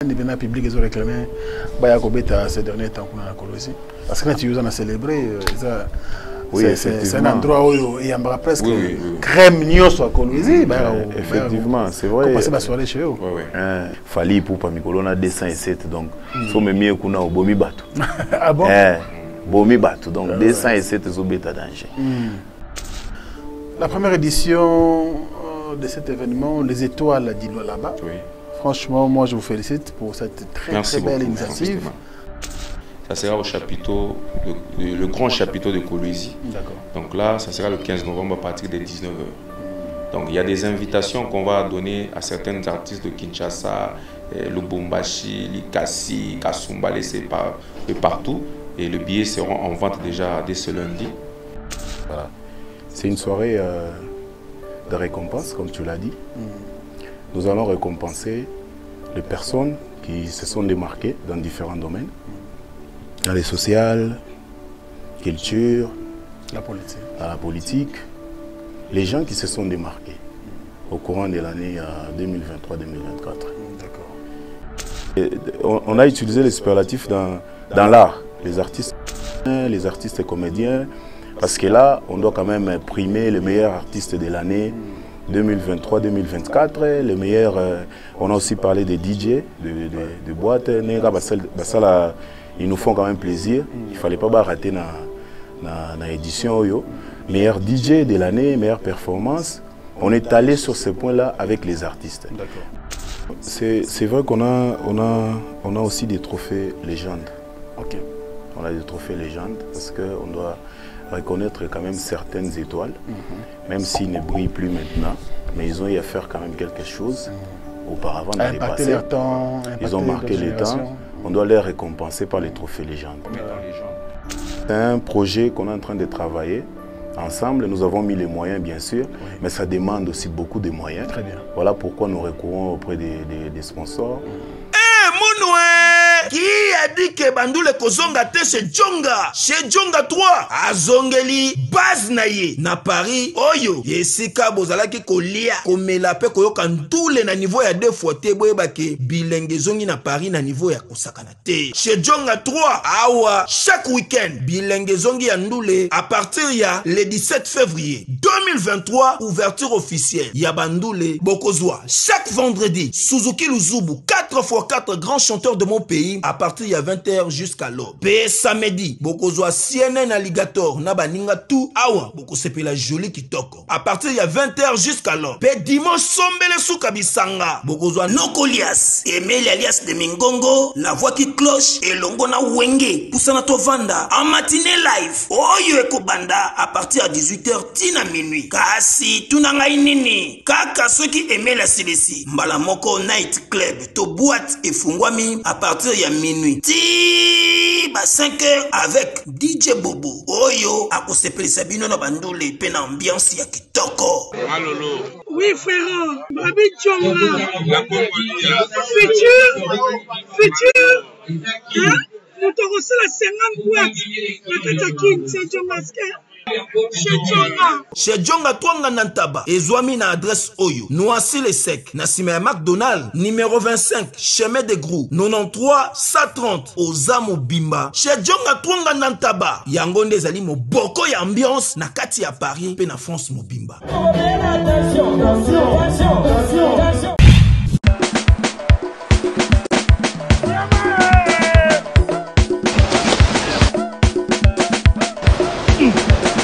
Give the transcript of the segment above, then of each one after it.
Les publics ils ont réclamé ces derniers temps qu'on a Kolwezi parce que quand tu as célébré c'est un endroit où il y a presque crème nioso à Kolwezi. Effectivement, c'est vrai. Passer ma soirée chez eux. Fali pour Pamikolo on a 207 donc faut me mieux qu'on a au Bomi Batou. Ah bon? Bomi Batou donc 207 zobeta danger. La première édition de cet événement, les étoiles d'Ilo là-bas. Franchement, moi je vous félicite pour cette très belle initiative. Ça sera au chapiteau, le grand chapiteau de Kolwezi. Donc là, ça sera le 15 novembre à partir de 19h. Donc il y a des invitations qu'on va donner à certains artistes de Kinshasa, Lubumbashi, Likasi, Kasumba, de partout. Et les billets seront en vente déjà dès ce lundi. Voilà. C'est une soirée de récompense, comme tu l'as dit. Nous allons récompenser les personnes qui se sont démarquées dans différents domaines. Dans les sociales, culture, la politique. Les gens qui se sont démarqués au courant de l'année 2023-2024. On a utilisé les superlatifs dans l'art, les artistes et comédiens, parce que là, on doit quand même primer les meilleurs artistes de l'année 2023-2024, les meilleurs, on a aussi parlé des DJ, de boîtes, ils nous font quand même plaisir, il ne fallait pas rater dans l'édition. Meilleur DJ de l'année, meilleure performance, on est allé sur ce point-là avec les artistes. C'est vrai qu'on a aussi des trophées légendes. On a des trophées légendes parce qu'on doit reconnaître quand même certaines étoiles, même s'ils ne brillent plus maintenant, mais ils ont eu à faire quand même quelque chose auparavant dans les passés. Ils ont marqué les temps, on doit les récompenser par les trophées légendes. C'est un projet qu'on est en train de travailler ensemble, nous avons mis les moyens bien sûr, mais ça demande aussi beaucoup de moyens. Voilà pourquoi nous recourons auprès des sponsors. Qui a dit que Bandoule Kozonga te chez Djonga 3 azongeli base naye na Paris oyo yesika bozalaki kolia komela pe koyoka ndule na niveau ya 2 fois te boyebake bilenge zongi na Paris na niveau ya kosakana te chez Djonga 3 awa chaque week-end bilenge zongi ya ndule à partir ya le 17 février 2023 ouverture officielle ya Bandoule Bokozwa chaque vendredi Suzuki Luzubu 4x4 grands chanteurs de mon pays à partir de 20h jusqu'à l'aube. Pe samedi, bokozwa CNN Alligator na baninga tout awa bokosepe la jolie kitoko. À partir de 20h jusqu'à l'aube. Pe dimanche sombele souka bisanga. Bokozwa Nokolias, Emile alias de Mingongo, la voix qui cloche et longo na wenge. Poussana tovanda en matinée live. Oyo ekobanda à partir de 18h tina minuit. Kasi tunanga inini. Kaka ceux qui aimaient la CDC. Mbala moko night club to boîte et fungwami à partir de minuit. Ti ba 5h avec DJ Bobo. Oyo akosepeli sabino na bandole pe na ambiance ya kitoko. Malolo. Oui frère, Babi Djonga. Futur. Hein? Nous te reçons la 50 boîtes. La Katakin, c'est Djonga. Chez Djonga Twanga Nantaba, Ezwami na adresse Oyo, Noisy le Sec, Nassime McDonald, numéro 25, chemin de Grou, 93 130, Ozamo Bimba. Chez Djonga Twanga Nantaba, Yangonde Zali mo boko ya ambiance, na kati ya Paris, pe na France mo Bimba. Attention.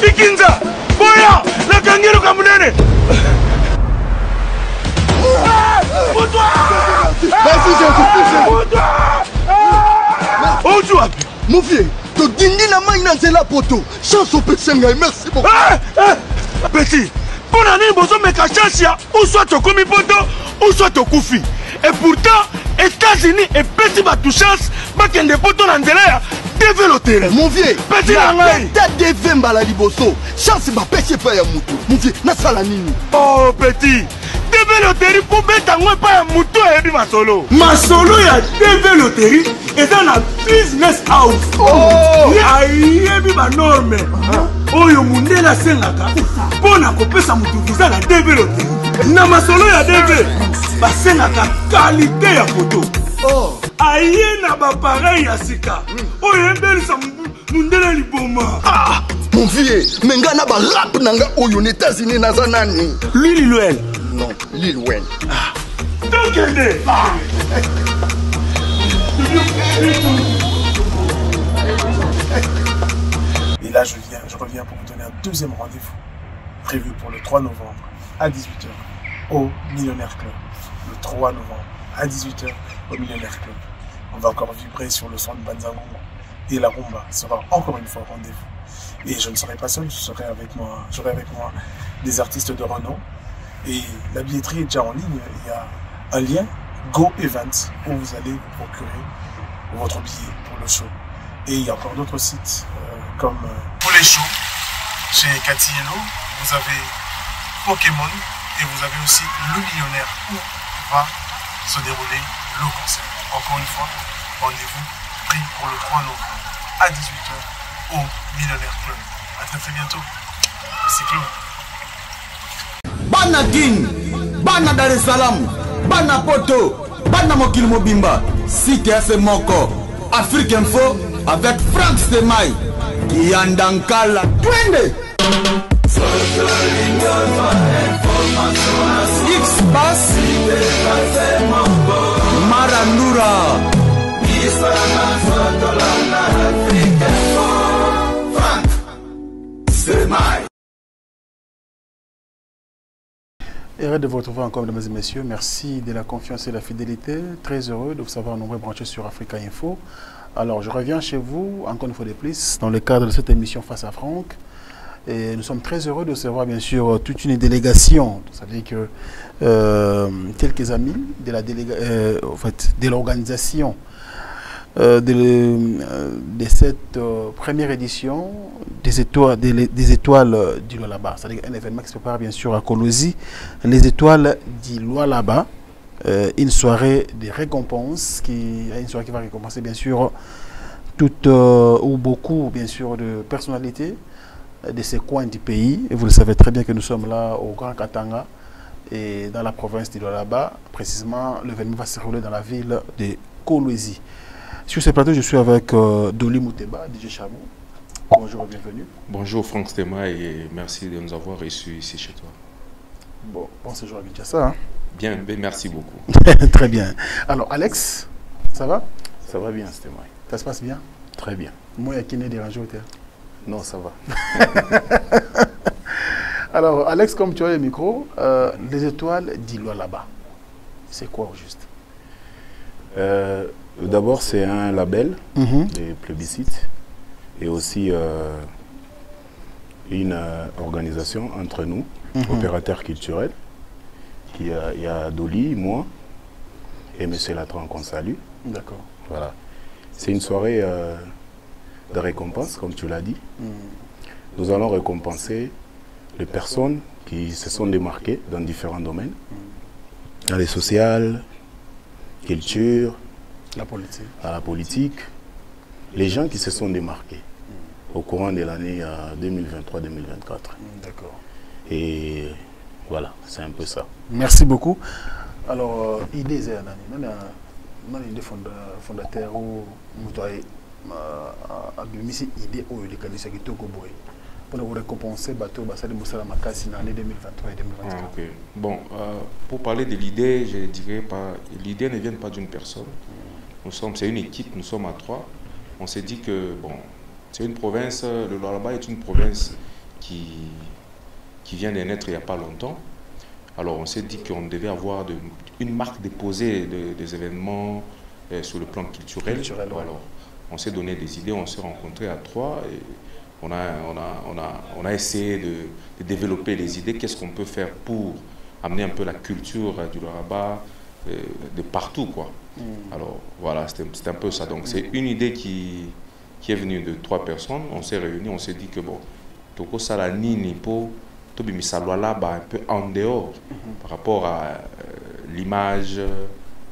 Ikinza, boya, la kangiro kamunene. Mon vieux, tu dînes la main dans la poto. Chance au petit, merci beaucoup. Petit, pour l'année, vous avez chance, ou soit tu commis poto, ou soit tu koufi. Et pourtant, États-Unis et petit batou chance, bakken des potos dans développer. Mon vieux, petit langai. T'as des vemba la liboso. Chance ba pêcher pas ya mutu. Mon vieux, na sala nini. Oh petit, développer pour beta ngwe pas ya mutu et bi masolo. Masolo ya développer et dans la business house. Oh, aïe bi ba norme. Oyo mundela sengaka. Pona kopesa mutu visa la développer. Na masolo ya DV. basengaka qualité ya photo aye na bapareil ya sika oyo ebelisa mundele liboma. Mon vieux, mais nga na ba rap nanga oyo aux États-Unis naza nani? Lil Wayne. Non, Lil Wayne. Tokende. Et là, je reviens pour vous donner un deuxième rendez-vous prévu pour le 3 novembre à 18h au Millionnaire Club. Le 3 novembre à 18h au Millionnaire Club. On va encore vibrer sur le son de Banzango et la rumba sera encore une fois au rendez-vous. Et je ne serai pas seul, j'aurai avec moi des artistes de renom. Et la billetterie est déjà en ligne. Il y a un lien Go Events où vous allez vous procurer votre billet pour le show. Et il y a encore d'autres sites comme pour les shows chez Cathy Hello, vous avez Pokémon et vous avez aussi le Millionnaire où va se dérouler le concert. Encore une fois, rendez-vous pris pour le 3 novembre à 18h au Millionnaire Club. A très très bientôt. C'est Claude. Bana Guine, Bana Dar es Salaam, Bana Poto, Bana Mokil Mobimba, Cité FC Moko, Afrique Info avec Frank Stemai, Yandankala, Twende. X-Bass, Marandura, Frank Stemai. Heureux de vous retrouver encore, mesdames et messieurs. Merci de la confiance et de la fidélité. Très heureux de vous savoir nombreux branchés sur Africa Info. Alors, je reviens chez vous, encore une fois de plus, dans le cadre de cette émission Face à Franck. Et nous sommes très heureux de recevoir, bien sûr, toute une délégation. C'est-à-dire que quelques amis de l'organisation de cette première édition des étoiles du Lualaba. C'est-à-dire un événement qui se prépare bien sûr à Kolosi, les étoiles du Lualaba, une soirée de récompenses, une soirée qui va récompenser bien sûr toutes ou beaucoup bien sûr de personnalités de ces coins du pays. Et vous le savez très bien que nous sommes là au Grand Katanga et dans la province du Lualaba. Précisément, l'événement va se dérouler dans la ville de Kolosi. Sur ce plateau, je suis avec Dolly Mouteba, DJ Chamou. Bonjour, bienvenue. Bonjour Franck Stema et merci de nous avoir reçus ici chez toi. Bon séjour à Kinshasa. Hein? Bien, merci beaucoup. Très bien. Alors Alex, ça va? Ça va bien, Stema. Ça se passe bien? Très bien. Moi, il y a qui n'est dérangé au terre? Non, ça va. Alors Alex, comme tu as le micro, les étoiles du Lualaba, c'est quoi au juste? D'abord, c'est un label des plébiscites et aussi une organisation entre nous, opérateurs culturels. Il y a Dolly, moi et M. Latran qu'on salue. D'accord. Voilà. C'est une soirée de récompense, comme tu l'as dit. Nous allons récompenser les personnes qui se sont démarquées dans différents domaines. Dans les sociales, culture, à la politique, les gens qui se sont démarqués au courant de l'année 2023-2024. D'accord. Et voilà, c'est un peu ça. Merci beaucoup. Alors, idée, c'est un fondateur ou idée pour nous récompenser bateau l'année 2023 et 2024. Okay. Bon, pour parler de l'idée, je dirais pas, l'idée ne vient pas d'une personne. C'est une équipe, nous sommes à 3. On s'est dit que bon, c'est une province, le Lualaba est une province qui vient de naître il n'y a pas longtemps. Alors on s'est dit qu'on devait avoir une marque déposée des événements sur le plan culturel. Alors on s'est donné des idées, on s'est rencontrés à 3 et on a essayé de développer les idées. Qu'est-ce qu'on peut faire pour amener un peu la culture du Lualaba de partout, quoi. Alors voilà, c'est un peu ça. Donc c'est une idée qui est venue de 3 personnes. On s'est réunis, on s'est dit que bon, Toko Salani Nipo, Tobi Misalualaba un peu en dehors par rapport à l'image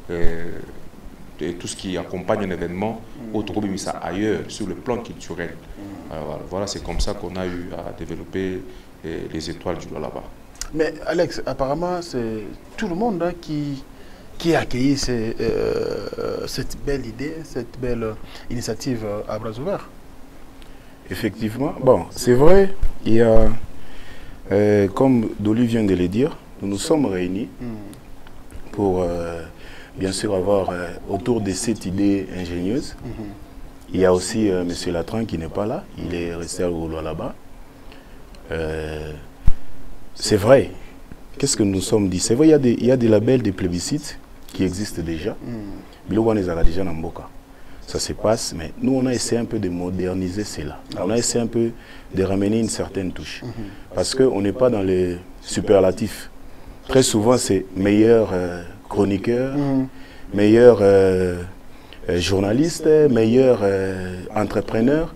et tout ce qui accompagne un événement, autre Misa ailleurs, sur le plan culturel. Alors, voilà, c'est comme ça qu'on a eu à développer les étoiles du Lualaba. Mais Alex, apparemment, c'est tout le monde hein, qui qui a accueilli cette belle idée, cette belle initiative à bras ouverts. Effectivement, bon, c'est vrai, il y a, comme Dolly vient de le dire, nous nous sommes réunis pour bien sûr avoir autour de cette idée ingénieuse. Il y a aussi M. Latran qui n'est pas là, il est resté à Oulo là-bas. C'est vrai, qu'est-ce que nous nous sommes dit? C'est vrai, il y a des labels, des plébiscites qui existent déjà. Déjà dans Mboka. Ça se passe, mais nous on a essayé un peu de moderniser cela. On a essayé un peu de ramener une certaine touche. Parce qu'on n'est pas dans les superlatifs. Très souvent c'est meilleur chroniqueur, meilleur journaliste, meilleur entrepreneur.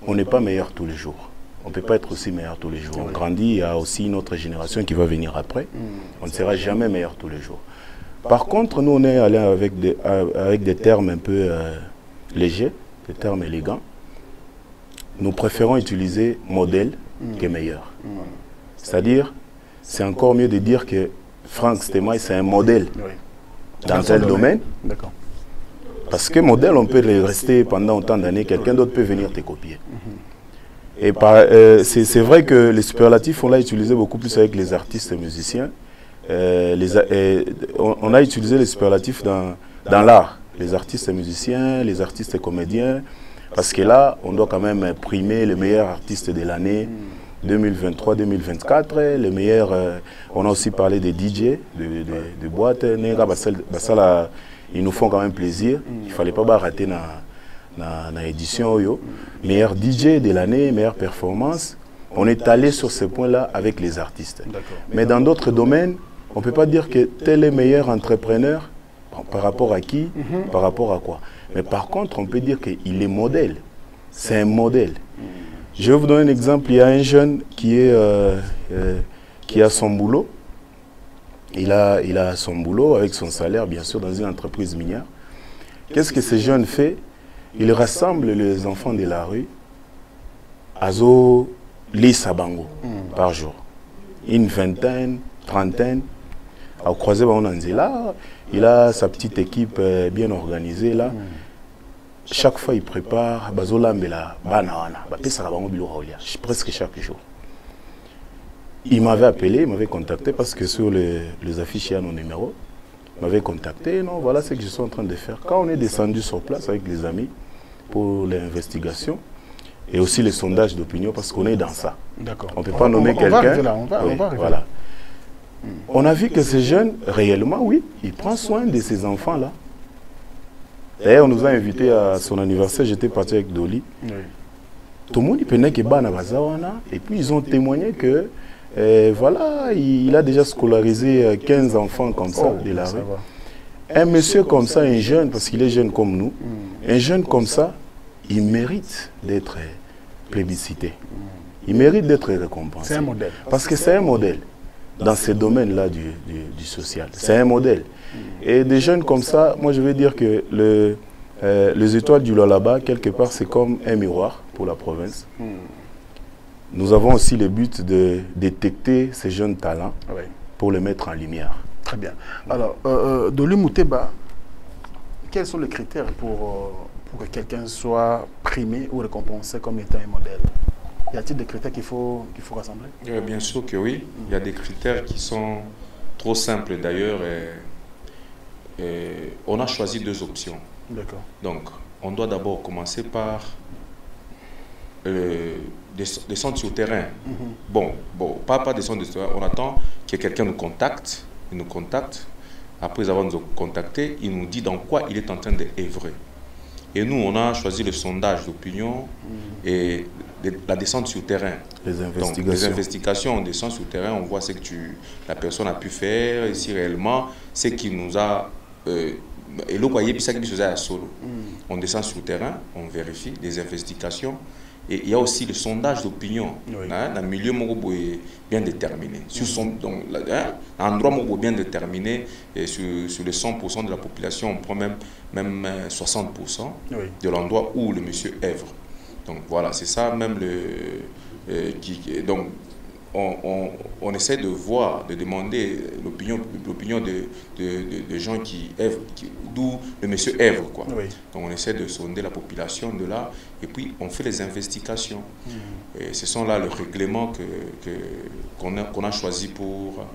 On n'est pas meilleur tous les jours. On ne peut pas être aussi meilleur tous les jours. On grandit, il y a aussi une autre génération qui va venir après. On ne sera jamais meilleur tous les jours. Par contre, nous, on est allé avec des termes un peu légers, des termes élégants. Nous préférons utiliser modèle que meilleur. C'est-à-dire, c'est encore mieux de dire que Franck Stemai, c'est un modèle dans tel domaine. Parce que modèle, on peut le rester pendant autant d'années, quelqu'un d'autre peut venir te copier. Et c'est vrai que les superlatifs, on l'a utilisé beaucoup plus avec les artistes et musiciens. On a utilisé les superlatifs dans l'art. Les artistes et musiciens, les artistes et comédiens. Parce que là, on doit quand même primer les meilleurs artistes de l'année 2023-2024. Les meilleurs, on a aussi parlé des DJ, de boîtes. Ils nous font quand même plaisir. Il ne fallait pas rater dans l'édition. Meilleur DJ de l'année, meilleure performance. On est allé sur ce point-là avec les artistes. Mais dans d'autres domaines, on ne peut pas dire que tel est meilleur entrepreneur. Bon, par rapport à qui, par rapport à quoi. Mais par contre, on peut dire qu'il est modèle. C'est un modèle. Je vais vous donner un exemple. Il y a un jeune qui a son boulot. Il a son boulot avec son salaire, bien sûr, dans une entreprise minière. Qu'est-ce que ce jeune fait? Il rassemble les enfants de la rue à Zo Lissabango par jour. Une vingtaine, trentaine. À croiser là, il a sa petite équipe bien organisée là. Chaque fois, il prépare presque chaque jour. Il m'avait appelé, il m'avait contacté parce que sur les affiches, il y a nos numéros. Il m'avait contacté, non, voilà ce que je suis en train de faire. Quand on est descendu sur place avec les amis pour l'investigation et aussi les sondages d'opinion, parce qu'on est dans ça. On ne peut pas nommer quelqu'un. Voilà. On a vu que ce jeune, réellement, oui, il prend soin de ses enfants-là. D'ailleurs, on nous a invités à son anniversaire, j'étais parti avec Dolly. Tout le monde, il pensait que et puis ils ont témoigné que, voilà, il a déjà scolarisé 15 enfants comme ça de la rue. Un monsieur comme ça, un jeune, parce qu'il est jeune comme nous, un jeune comme ça, il mérite d'être plébiscité. Il mérite d'être récompensé. C'est un modèle. Parce que c'est un modèle. Dans ces domaines-là du social. C'est un modèle. Et des jeunes comme ça, moi je veux dire que les étoiles du Lualaba, quelque part, c'est comme un miroir pour la province. Nous avons aussi le but de détecter ces jeunes talents pour les mettre en lumière. Très bien. Alors, Dolly Mouteba, quels sont les critères pour que quelqu'un soit primé ou récompensé comme étant un modèle? Y a-t-il des critères qu'il faut rassembler? Bien sûr que oui. Il y a des critères qui sont trop simples d'ailleurs. On a choisi deux options. D'accord. Donc, on doit d'abord commencer par descendre sur le terrain. Bon, pas descendre sur le terrain. On attend que quelqu'un nous contacte. Il nous contacte. Après avoir nous contacté, il nous dit dans quoi il est en train d'œuvrer. Et nous, on a choisi le sondage d'opinion et la descente sur le terrain. Les investigations. Donc, les investigations, on descend sur le terrain, on voit ce que la personne a pu faire, et si réellement, ce qui nous a... et le quoi, puis ça qui nous a solo. On descend sur le terrain, on vérifie les investigations. Et il y a aussi le sondage d'opinion. Dans le milieu bien déterminé. Sur donc, un endroit bien déterminé, et sur les 100% de la population, on prend même 60% de l'endroit où le monsieur œuvre. Donc voilà, c'est ça même donc on essaie de voir, de demander l'opinion de gens qui œuvrent, d'où le monsieur œuvre, quoi. Oui. Donc on essaie de sonder la population de là, et puis on fait les investigations. Et ce sont là le règlement qu'on a choisi pour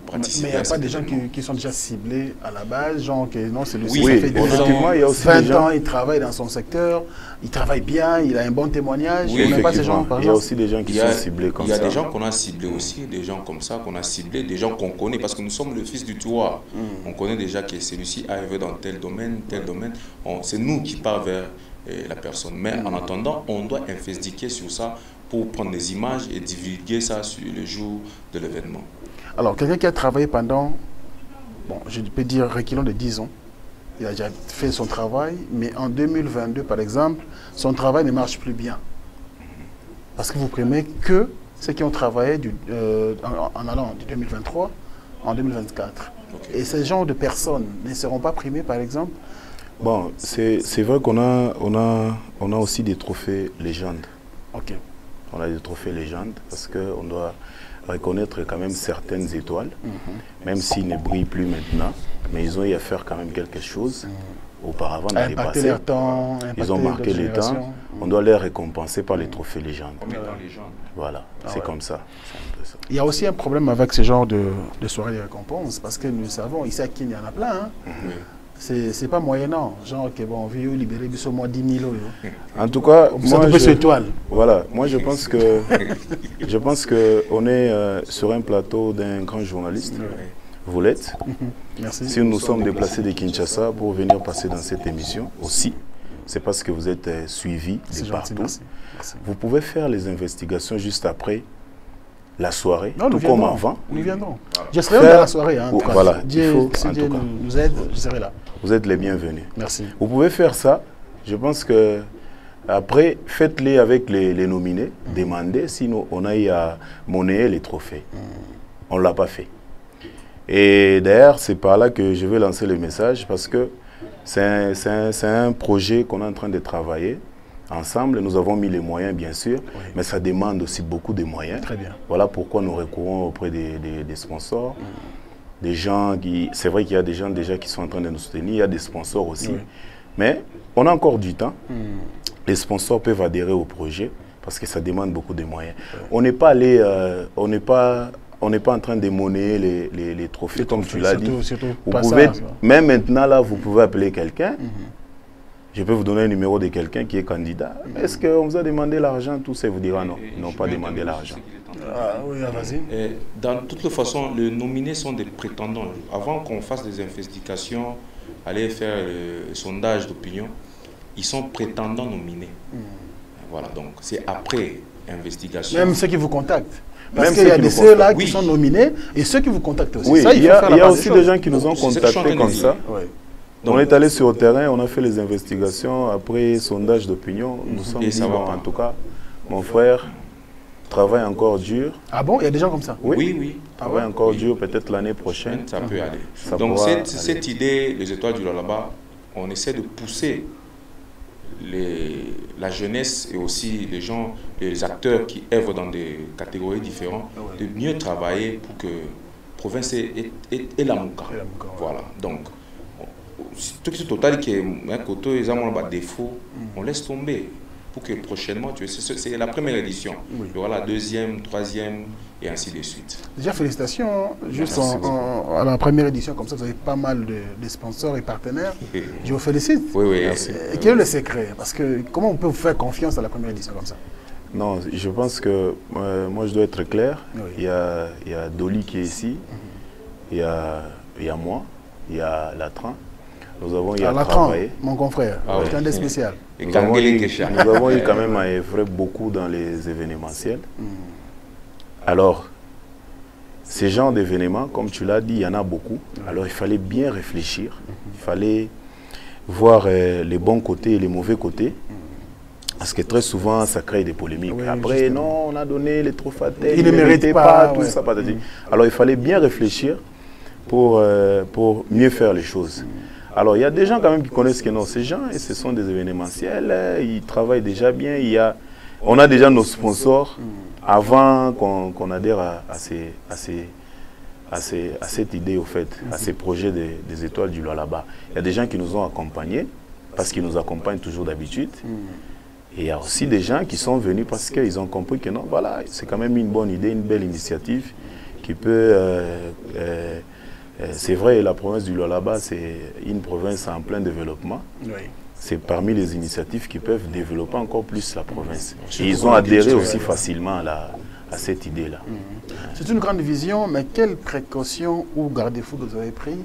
participer. Mais il n'y a pas des gens qui sont déjà ciblés à la base, genre que non, c'est le Oui, ça fait effectivement, il y a aussi 20 des gens... ans, il travaille dans son secteur, il travaille bien, il a un bon témoignage. Oui, On n'a pas ces gens, par il y a exemple. aussi des gens qui sont ciblés comme ça. Il y a des gens qu'on a ciblés aussi, des gens comme ça qu'on a ciblés, des gens qu'on connaît, parce que nous sommes le fils du terroir. On connaît déjà que celui-ci a œuvré dans tel domaine, tel domaine. C'est nous qui part vers la personne. Mais en attendant, on doit investiguer sur ça pour prendre des images et divulguer ça sur le jour de l'événement. Alors, quelqu'un qui a travaillé pendant, bon, je peux dire, reculons de 10 ans, il a déjà fait son travail, mais en 2022, par exemple, son travail ne marche plus bien. Parce que vous prenez que ceux qui ont travaillé en allant du 2023 en 2024. Okay. Et ces genres de personnes ne seront pas primées, par exemple? Bon, c'est vrai qu'on a aussi des trophées légendes. Ok. On a des trophées légendes parce qu'on doit reconnaître quand même certaines étoiles, même s'ils ne brillent plus maintenant, mais ils ont eu à faire quand même quelque chose auparavant dans les passés. Leur temps, ils ont marqué les temps. On doit les récompenser par les trophées légendes. Voilà, c'est comme ça. Il y a aussi un problème avec ce genre de soirées de récompense, parce que nous savons, ici à Kin, il y en a plein. Hein. C'est pas moyennant, genre que bon, on veut libérer au moins 10 000 €. En tout cas, moi je pense que on est sur un plateau d'un grand journaliste. Vous l'êtes. Merci. Si nous sommes déplacés de Kinshasa pour venir passer dans cette émission aussi, c'est parce que vous êtes suivis de partout. Merci. Vous pouvez faire les investigations juste après la soirée, non, tout comme avant. Nous viendrons. Je serai là dans la soirée. Hein, voilà, si Dieu nous aide, je serai là. Vous êtes les bienvenus. Merci. Vous pouvez faire ça. Je pense que après, faites-les avec les nominés. Demandez si on a eu à monnayer les trophées. On ne l'a pas fait. Et d'ailleurs, c'est par là que je vais lancer le message parce que c'est un projet qu'on est en train de travailler ensemble. Nous avons mis les moyens, bien sûr, mais ça demande aussi beaucoup de moyens. Très bien. Voilà pourquoi nous recourons auprès des sponsors. Des gens qui... C'est vrai qu'il y a des gens déjà qui sont en train de nous soutenir. Il y a des sponsors aussi. Mais on a encore du temps. Les sponsors peuvent adhérer au projet parce que ça demande beaucoup de moyens. On n'est pas allé... on n'est pas en train de monnayer les trophées, comme tu l'as dit. Vous pouvez, même maintenant, là, vous pouvez appeler quelqu'un. Je peux vous donner un numéro de quelqu'un qui est candidat. Est-ce qu'on vous a demandé l'argent? Tous ça vous dira non. Ils n'ont pas demandé l'argent. Oui, vas-y. Dans toutes les façons, les nominés sont des prétendants. Avant qu'on fasse des investigations, aller faire le sondage d'opinion, ils sont prétendants nominés. Voilà, donc c'est après investigation. Même ceux qui vous contactent. Parce qu'il y a ceux-là qui sont nominés et ceux qui vous contactent aussi. Oui, ça, il y a aussi des gens qui nous ont contactés comme ça. Donc, on est allé sur le terrain, on a fait les investigations, après sondage d'opinion, nous sommes dit, en tout cas, mon frère travaille encore dur. Ah bon, il y a des gens comme ça? Oui. Travaille encore dur, peut-être l'année prochaine. Ça peut aller. Donc cette idée, les étoiles du Lualaba, on essaie de pousser la jeunesse et aussi les gens, les acteurs qui œuvrent dans des catégories différentes, de mieux travailler pour que la province ait la mouka. Voilà, donc tout ce total qui est un côté, ils ont un défaut, on laisse tomber pour que prochainement, c'est la première édition, il y aura la deuxième, troisième et ainsi de suite. Déjà félicitations, juste à la première édition, comme ça vous avez pas mal de sponsors et partenaires. Je vous félicite. Oui, merci. Quel est le secret? Parce que comment on peut vous faire confiance à la première édition comme ça? Non, je pense que moi je dois être clair. Il y a Dolly qui est ici, il y a moi, il y a Latran. Nous avons eu à travailler. Mon confrère, c'est un des spécial. Nous avons eu quand même à œuvrer beaucoup dans les événementiels. Alors, ces genres d'événements, comme tu l'as dit, il y en a beaucoup. Alors, il fallait bien réfléchir. Il fallait voir les bons côtés et les mauvais côtés. Parce que très souvent, ça crée des polémiques. Après, non, on a donné les trophées à tel, il ne méritait pas, tout ça. Alors, il fallait bien réfléchir pour mieux faire les choses. Alors, il y a des gens quand même qui connaissent que non, ces gens, et ce sont des événementiels, ils travaillent déjà bien. On a déjà nos sponsors avant qu'on adhère à cette idée, au fait, à ces projets des étoiles du Lualaba, il y a des gens qui nous ont accompagnés, parce qu'ils nous accompagnent toujours d'habitude. Et il y a aussi des gens qui sont venus parce qu'ils ont compris que non, voilà, c'est quand même une bonne idée, une belle initiative qui peut... c'est vrai, la province du Lualaba, c'est une province en plein développement. Oui. C'est parmi les initiatives qui peuvent développer encore plus la province. Et ils ont adhéré aussi facilement à cette idée-là. C'est une grande vision, mais quelles précautions ou garde-fous vous avez pris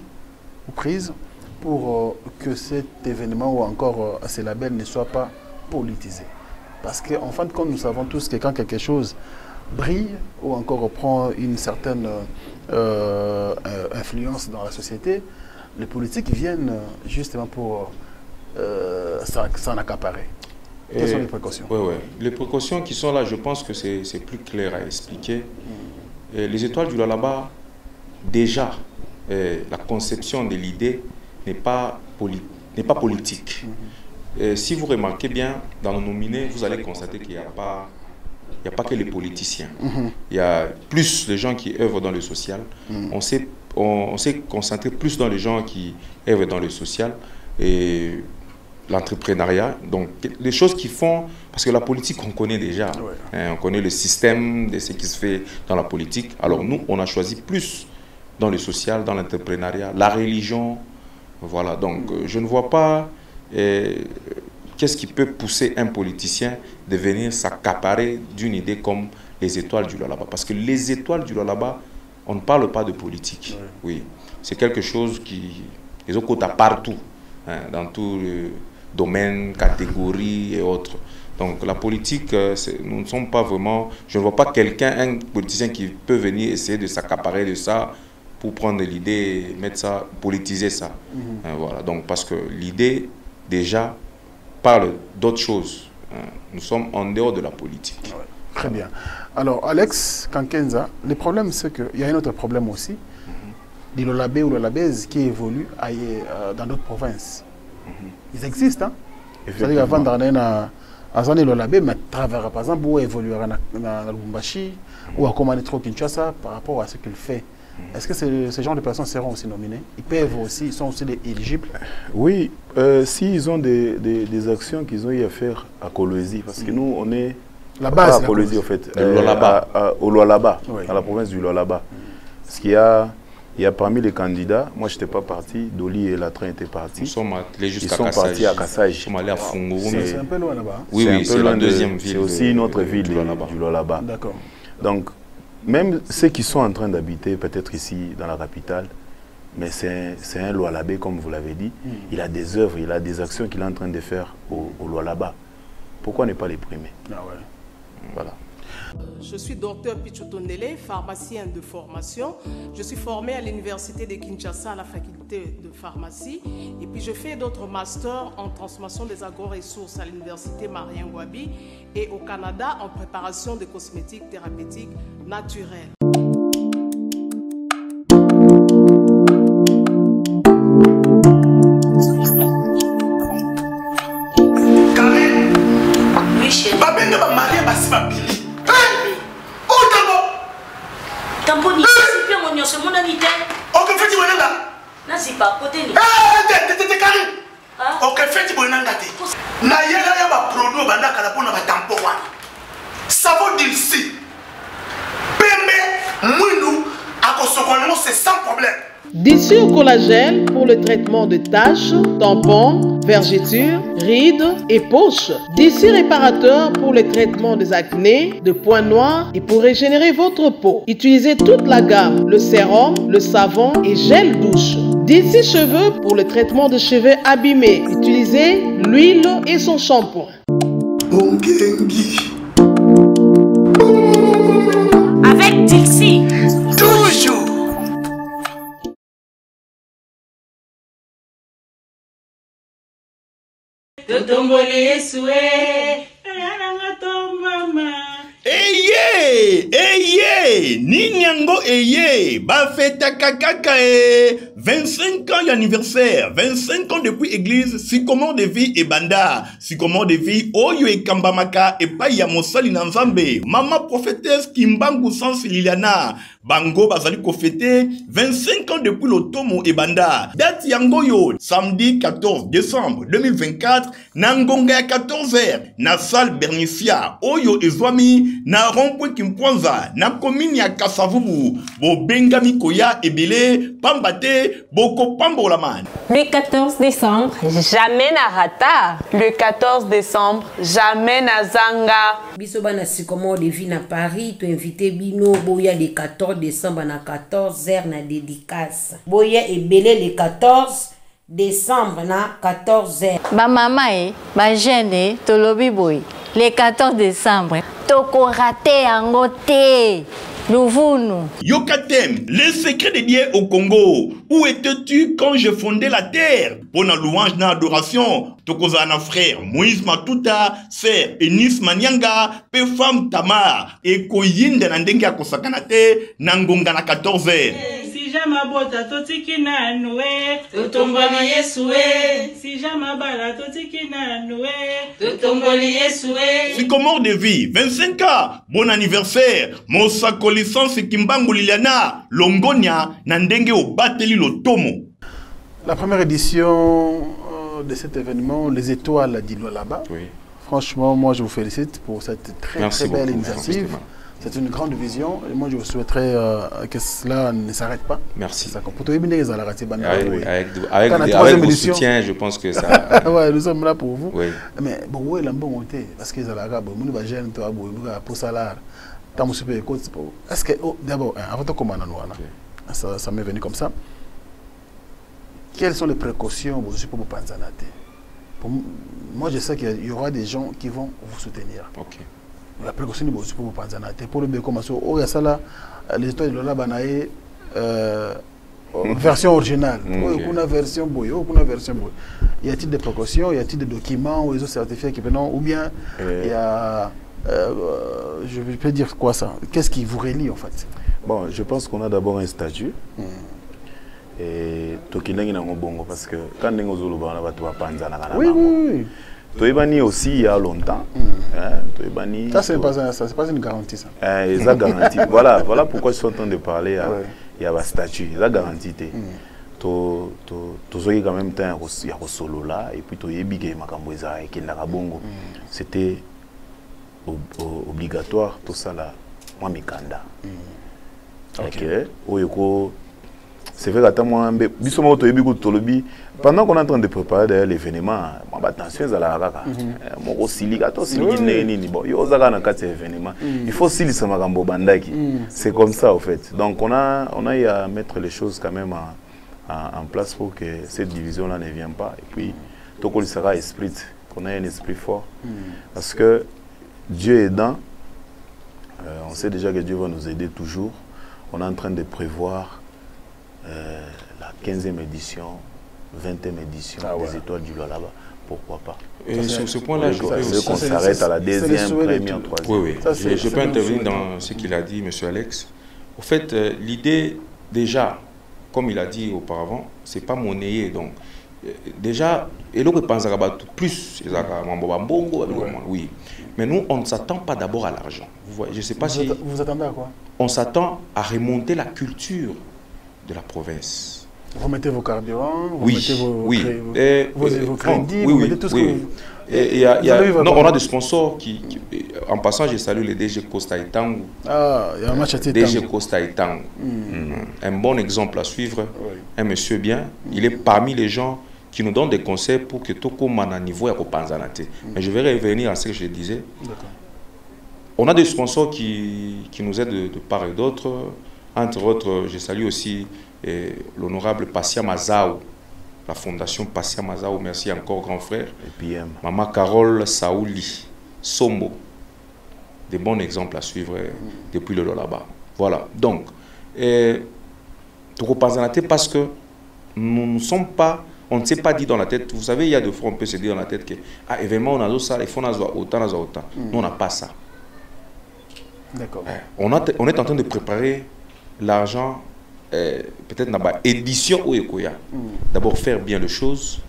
ou prises pour que cet événement ou encore ces labels ne soient pas politisés? Parce qu'en fin de compte, nous savons tous que quand quelque chose brille ou encore prend une certaine influence dans la société, les politiques viennent justement pour s'en accaparer. Quelles sont les précautions? Oui. Les précautions qui sont là, je pense que c'est plus clair à expliquer. Les étoiles du Lualaba, déjà, la conception de l'idée n'est pas politique. Si vous remarquez bien, dans nos nominés, vous allez constater qu'il n'y a pas que les politiciens. Il y a plus de gens qui œuvrent dans le social. On s'est concentré plus dans les gens qui œuvrent dans le social et l'entrepreneuriat. Donc, les choses qui font... Parce que la politique, on connaît déjà. On connaît le système de ce qui se fait dans la politique. Alors, nous, on a choisi plus dans le social, dans l'entrepreneuriat, la religion. Voilà. Donc, je ne vois pas... qu'est-ce qui peut pousser un politicien de venir s'accaparer d'une idée comme les étoiles du Lualaba? Parce que les étoiles du Lualaba, on ne parle pas de politique. Oui, c'est quelque chose qui les autres partout, dans tous les domaines, catégories et autres. Donc la politique, nous ne sommes pas vraiment... Je ne vois pas un politicien qui peut venir essayer de s'accaparer de ça pour prendre l'idée, mettre ça, politiser ça. Voilà. Donc parce que l'idée, déjà, parle d'autres choses. Nous sommes en dehors de la politique. Très bien. Alors, Alex Kankenza, le problème, c'est qu'il y a un autre problème aussi. Les Lualabais ou Lualabaises qui évoluent dans d'autres provinces. Ils existent. C'est-à-dire avant d'aller à Lualabé, mais travers, par exemple, où évoluer à Lubumbashi ou à Komanetro Kinshasa par rapport à ce qu'il fait. Est-ce que ces genres de personnes seront aussi nominés? Ils sont aussi éligibles? Oui, s'ils ont des actions qu'ils ont eu à faire à Kolwezi, parce que nous, on est la base à Kolwezi, en fait, au Lualaba, à la province du Lualaba. Parce qu'il y a parmi les candidats, moi je n'étais pas parti, Doli et Latrin étaient partis. Ils sont partis à Kassaj. Ils sont allés à Funguru. C'est un peu loin là-bas. Oui, c'est la deuxième ville. C'est aussi une autre ville du Lualaba. D'accord. Donc, même ceux qui sont en train d'habiter peut-être ici dans la capitale, mais c'est un Lualabé, comme vous l'avez dit. Il a des œuvres, il a des actions qu'il est en train de faire au Lualaba. Pourquoi ne pas les primer? Voilà. Je suis docteur Pichotondele, pharmacien de formation. Je suis formé à l'université de Kinshasa à la faculté de pharmacie. Et puis je fais d'autres masters en transformation des agro-ressources à l'université Marien Ngouabi et au Canada en préparation de cosmétiques thérapeutiques naturelles. Tamponi, c'est bien mon c'est mon ami. Ok, fais-tu bonanga? Non, c'est pas côté. T'es carré. Ok, fais-tu bonanga? Na yela ya ba produit banda kala pona ba tampon wana. Savon d'ici. Pembe, mwindu, akosokono c'est sans problème. D'ici au collagène pour le traitement de taches, tampons, vergetures, rides et poches. D'ici réparateur pour le traitement des acnés, de points noirs et pour régénérer votre peau. Utilisez toute la gamme, le sérum, le savon et gel douche. D'ici cheveux pour le traitement de cheveux abîmés. Utilisez l'huile et son shampoing. Avec Dixie. Toujours. Totombole Yesue, ayana tombama. Eye! Eye, Ninyango Eye, Bafeta Kakaka 25 ans d'anniversaire, 25 ans depuis église, Sycomore de vie et Banda, Sycomore de vie, Oyo et Kambamaka, et Paya Mosali Nanzambe, Maman prophétesse Kimbangu Sans Liliana, Bango Bazali Kofete, 25 ans depuis l'Otomo et Banda, date Yangoyo, samedi 14 décembre 2024, Nangonga à 14h, na salle Bernicia, Oyo et Zwami, na Rompwe Kimpwanza, na commune ya Kasavubu, Bo Bengami Koya et Bele, Pambate, Boko Pambolaman. Le 14 décembre, jamais na rata. Le 14 décembre, jamais na zanga. Bisoba na Sycomore de vie na Paris, tu invité Bino, Boya le 14 décembre na 14h na dédicace. Boya et Bele le 14 décembre na 14h. Ma maman ma jeune tolobi boy le 14 décembre. Toko raté en goté. Yokatem, le secret de Dieu au Congo. Où étais-tu quand je fondais la terre? Pour la louange na adoration, Tokozana frère, Moïse Matuta, sœur Enis Manyanga, pe femme Tamar, et Koyinde Nandenga Kosakanate, Nangonga na 14h. Si jamabota totiki na noue, totomboli Yesue. Si jamabala totiki na noue, totomboli Yesue. Sycomore de vie, 25 ans, bon anniversaire, Mosako licence Kimbangu Liliana, Longonia, Nandenge au Bateli Lotomo. La première édition de cet événement, les étoiles d'Ilo là-bas. Oui. Franchement, moi je vous félicite pour cette très belle initiative. C'est une grande vision et moi je vous souhaiterais que cela ne s'arrête pas. Merci. Avec vos soutiens, je pense que ça... ouais, nous sommes là pour vous. Oui. Mais bon, oui, bon parce que pour salaire. Est-ce que, d'abord, avant de commencer, ça m'est venu comme ça. Quelles sont les précautions pour vous penser? Moi, je sais qu'il y aura des gens qui vont vous soutenir. Ok. La précaution pour vous penser. Pour le commencer, oh, il y a ça là, les histoires de Lola Banae, version originale. Une version boy, une version boy. Y a-t-il des précautions, y a-t-il des documents ou des certificats qui viennent, ou bien il y a. Je peux dire quoi ça? Qu'est-ce qui vous relie en fait? Bon, je pense qu'on a d'abord un statut. Et Tokilangi n'a bongo parce que quand on a oui, oui. Toibani aussi il y a longtemps. Ça c'est pas une garantie ça. Ça garantie. Voilà pourquoi je suis en train de parler. Il y a un statut, il y a garantie. Quand même temps il y a solo là et puis c'était obligatoire tout ça là moi mikanda. OK. C'est vrai que moi pendant qu'on est en train de préparer l'événement, attention à la raka. Il faut aussi c'est comme ça en fait. Donc on a à mettre les choses quand même en place pour que cette division là ne vienne pas et puis tout qu'on sera esprit, qu'on ait un esprit fort parce que Dieu aidant, on sait déjà que Dieu va nous aider toujours. On est en train de prévoir la 15e édition, 20e édition des étoiles du Lola là-bas. Pourquoi pas? Et sur ce point-là, je crois qu'on s'arrête à la deuxième, première, troisième. Oui, oui. Je peux intervenir dans ce qu'il a dit, M. Alex. Au fait, l'idée, déjà, comme il a dit auparavant, c'est pas monnayer. Donc, déjà, et l'autre pense à plus, oui. Mais nous, on ne s'attend pas d'abord à l'argent. Je ne sais pas si... Vous attendez à quoi? On s'attend à remonter la culture de la province. Vous mettez vos carburants, vous oui, mettez vos crédits, vous mettez tout ce que vous... Non, on a des sponsors qui... En passant, je salue le DG Costa Itangu. Ah, il y a un match à DG Costa Itangu. Un bon exemple à suivre. Un monsieur bien. Il est parmi les gens qui nous donnent des conseils pour que tout comme à niveau et mais je vais revenir à ce que je disais. On a des sponsors qui nous aident de part et d'autre. Entre autres, je salue aussi l'honorable Passia Mazao, la fondation Passia Mazao. Merci encore, grand frère. Et puis, Maman Carole Saouli, Sombo. Des bons exemples à suivre depuis le là-bas. Voilà. Donc, parce que nous ne sommes pas... On ne s'est pas dit dans la tête, vous savez, il y a des fois on peut se dire dans la tête que, ah, événement, on a ça, il faut autant. Nous, on n'a pas ça. D'accord. On est en train de préparer l'argent, peut-être dans l'édition ou Ekoya. D'abord faire bien les choses.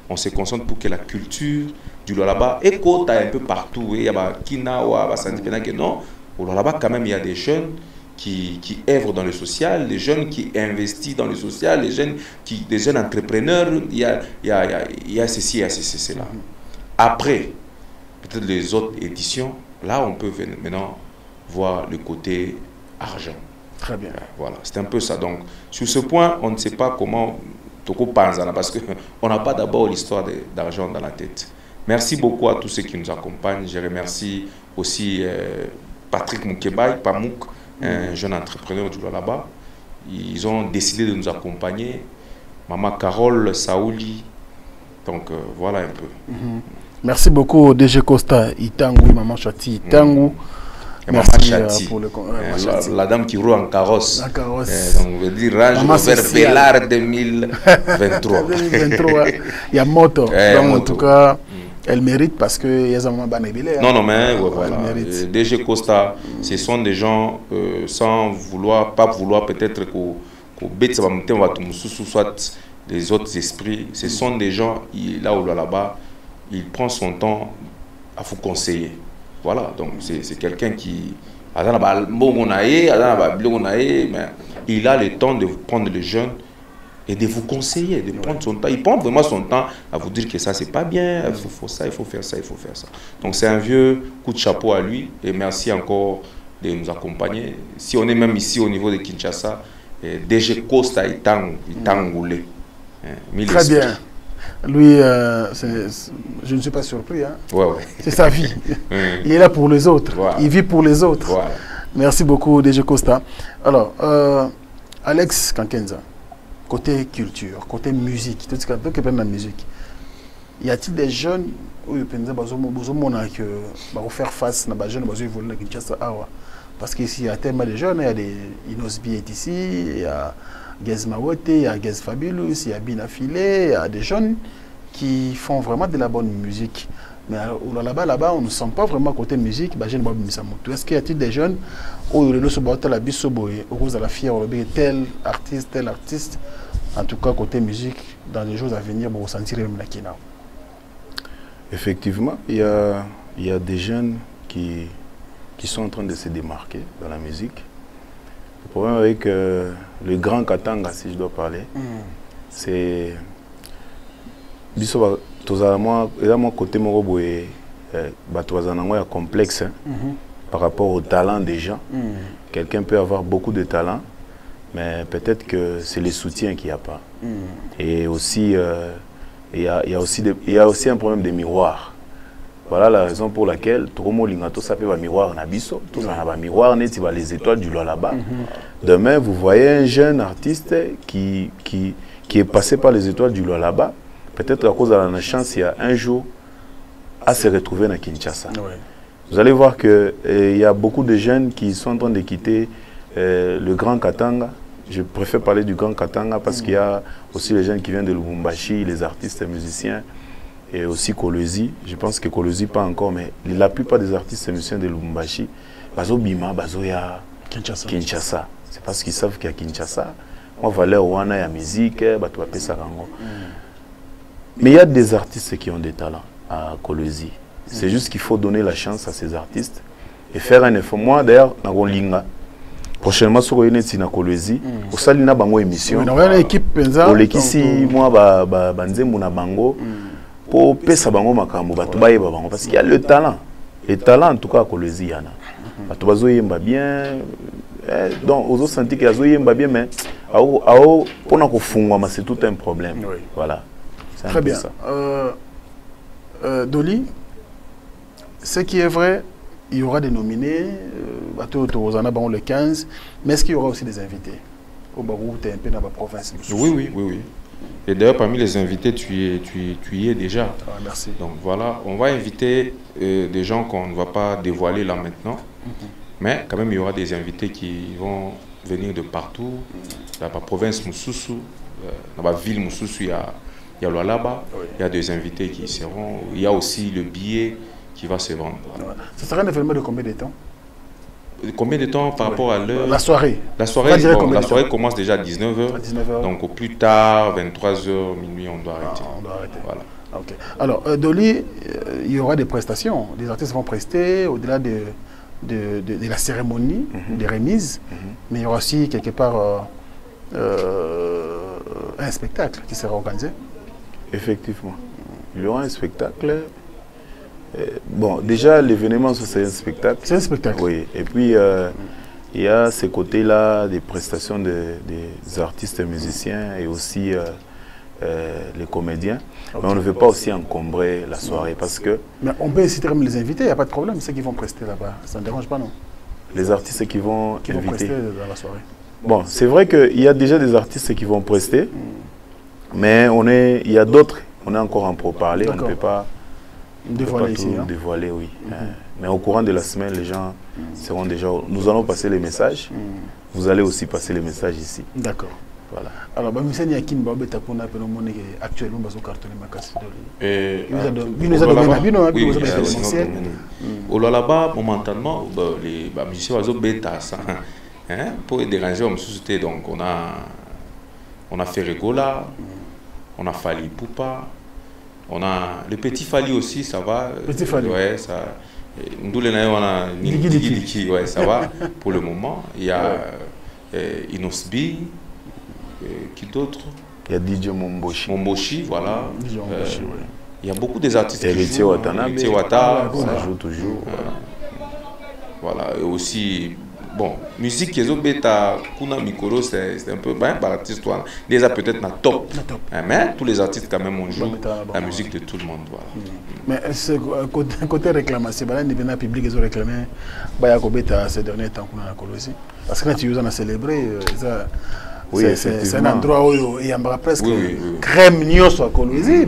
On se concentre pour que la culture du Lualaba écoute un peu partout. Il y a Kinawa, non. Au Lualaba, quand même, il y a des jeunes qui œuvrent dans le social, des jeunes qui investissent dans le social, des jeunes entrepreneurs. Il y a ceci, il y a cela. Après, peut-être les autres éditions, là, on peut maintenant voir le côté argent. Très bien. Voilà, c'est un peu ça. Donc, sur ce point, on ne sait pas comment Toko pense, parce qu'on n'a pas d'abord l'histoire d'argent dans la tête. Merci beaucoup à tous ceux qui nous accompagnent. Je remercie aussi Patrick Moukebay, Pamouk, un jeune entrepreneur du Lualaba. Ils ont décidé de nous accompagner. Maman Carole Saouli. Donc, voilà un peu. Merci beaucoup, DG Costa, Itangu, Maman Chati, Itangu. Merci pour le la dame qui roule en carrosse. En carrosse. Donc, on veut dire Range Rover Velar 2023. 2023. Il y a moto. Donc, en tout cas, elle mérite parce que y a un banébile. Non, mais voilà. DG Costa, ce sont des gens sans pas vouloir peut-être qu'au bête va monter, on va tout soit les autres esprits. Ce sont des gens, là où là-bas, il prend son temps à vous conseiller. Voilà, donc c'est quelqu'un qui il a le temps de prendre les jeunes et de vous conseiller, de prendre son temps. Il prend vraiment son temps à vous dire que ça, c'est pas bien, il faut ça, il faut faire ça, il faut faire ça. Donc c'est un vieux coup de chapeau à lui et merci encore de nous accompagner. Si on est même ici au niveau de Kinshasa, DG Costa Itangoulé. Très bien. Lui, je ne suis pas surpris. Hein. C'est sa vie. Il est là pour les autres. Il vit pour les autres. Merci beaucoup, DG Costa. Alors, Alex Kankenza, côté culture, côté musique, tout ce qui est la musique, y a-t-il des jeunes où ils peuvent faire face à des jeunes qui évoluent à Kinshasa? Parce qu'ici, il y a tellement de jeunes, il y a des Inosbi ici, il y a Gaz Mawote, il y a Gaz Fabulous, il y a Binafilé, il y a des jeunes qui font vraiment de la bonne musique. Mais là-bas, on ne sent pas vraiment côté musique. Est-ce qu'il y a-t-il des jeunes où ils se battent la bisoboye, où ils la fière, tel artiste, en tout cas côté musique, dans les jours à venir, pour ressentir même la Kina? Effectivement, il y a des jeunes qui sont en train de se démarquer dans la musique. Le problème avec le grand Katanga, si je dois parler, c'est mon côté complexe par rapport au talent des gens. Quelqu'un peut avoir beaucoup de talent, mais peut-être que c'est le soutien qu'il n'y a pas. Et aussi, il y a aussi un problème de miroir. Voilà la raison pour laquelle Tomo Lingato s'appelle un miroir Nabiso, tout ça un miroir net les étoiles du Lualaba. Demain, vous voyez un jeune artiste qui est passé par les étoiles du Lualaba, peut-être à cause de la chance, il y a un jour à se retrouver à Kinshasa. Vous allez voir qu'il y a beaucoup de jeunes qui sont en train de quitter le Grand Katanga. Je préfère parler du Grand Katanga parce qu'il y a aussi les jeunes qui viennent de Lubumbashi, les artistes et musiciens. Et aussi Kolwezi, je pense que Kolwezi pas encore, mais la plupart des artistes et musiciens de Lubumbashi, Bazo Bima, Bazo ya Kinshasa. C'est parce qu'ils savent qu'il y a Kinshasa. Moi, valeur wana ya musique, Bato Bape Sarango. Mais il y a des artistes qui ont des talents à Kolwezi. C'est juste qu'il faut donner la chance à ces artistes et faire un effort. Moi, d'ailleurs, dans Linga, prochainement, sur une étude à Kolwezi, au salina bango émission. On a une équipe penza. Au lekisi, moi, banzembo na bango. Pour pesa bango makambo bato baye bango parce qu'il y a le talent en tout cas à Kolwezi yana bato bazo yemba bien donc aux autres senti que azo yemba bien mais pour na ko fungwa c'est tout un problème. Voilà, c'est très bien ça. Doli, ce qui est vrai, il y aura des nominés bato Torozana bango le 15, mais est-ce qu'il y aura aussi des invités au Barou, tu es un peu dans la province? Oui. Et d'ailleurs, parmi les invités, tu y es déjà. Merci. Donc voilà, on va inviter des gens qu'on ne va pas dévoiler là maintenant. Mais quand même, il y aura des invités qui vont venir de partout. Dans la province Moussoussou, dans la ville Moussoussou, il y a Lualaba. Il y a des invités qui seront. Il y a aussi le billet qui va se vendre. Ça sera un événement de combien de temps? combien de temps par rapport à l'heure? La soirée. La soirée, bon, la soirée commence déjà à 19h. Donc au plus tard, 23h, minuit, on doit arrêter. On doit arrêter. Voilà. Ok. Alors, Dolly, il y aura des prestations. Les artistes vont prester au-delà de la cérémonie, des remises, mais il y aura aussi quelque part un spectacle qui sera organisé. Effectivement. Il y aura un spectacle. Bon, déjà, l'événement, c'est un spectacle. C'est un spectacle. Oui. Et puis, il y a ces côtés-là des prestations des artistes et musiciens et aussi les comédiens. Okay. Mais on ne veut pas aussi encombrer la soirée parce que... Mais on peut inciter comme les invités, il n'y a pas de problème, ceux qui vont prester là-bas. Ça ne dérange pas, non? Les artistes qui vont prester dans la soirée. Bon, c'est vrai qu'il y a déjà des artistes qui vont prester, mais il y a d'autres, on est encore en pourparlers, on ne peut pas dévoiler ici. Dévoiler, oui. Mais au courant de la semaine, les gens seront déjà... Nous allons passer les messages. Vous allez aussi passer les messages ici. D'accord. Voilà. Alors, actuellement, là-bas, momentanément, les musiciens ont bêta ça. Pour déranger, donc on a fait Regola, on a Fali Poupa, on a le petit Fali aussi, ça va. Petit Fali. Ouais, ça. Nous les on a Niki, ouais, ça va pour le moment. Il y a Inosbi. Qui d'autre? Il y a DJ Momboshi. Momboshi, voilà. Il y a beaucoup des artistes qui jouent. Héritier Wata, ça joue toujours. Voilà. Et aussi, bon, musique qui est bêta, Kuna Mikoro, c'est un peu bien par l'artiste. Déjà peut-être na top. Mais tous les artistes quand même on joue la musique de tout le monde. Voilà. Mais ce côté réclamation, il y a un public qui a réclamé ces derniers temps qu'on a aussi. Parce que quand tu as célébré, oui, c'est un endroit où il y a presque crème nios à Kolwezi.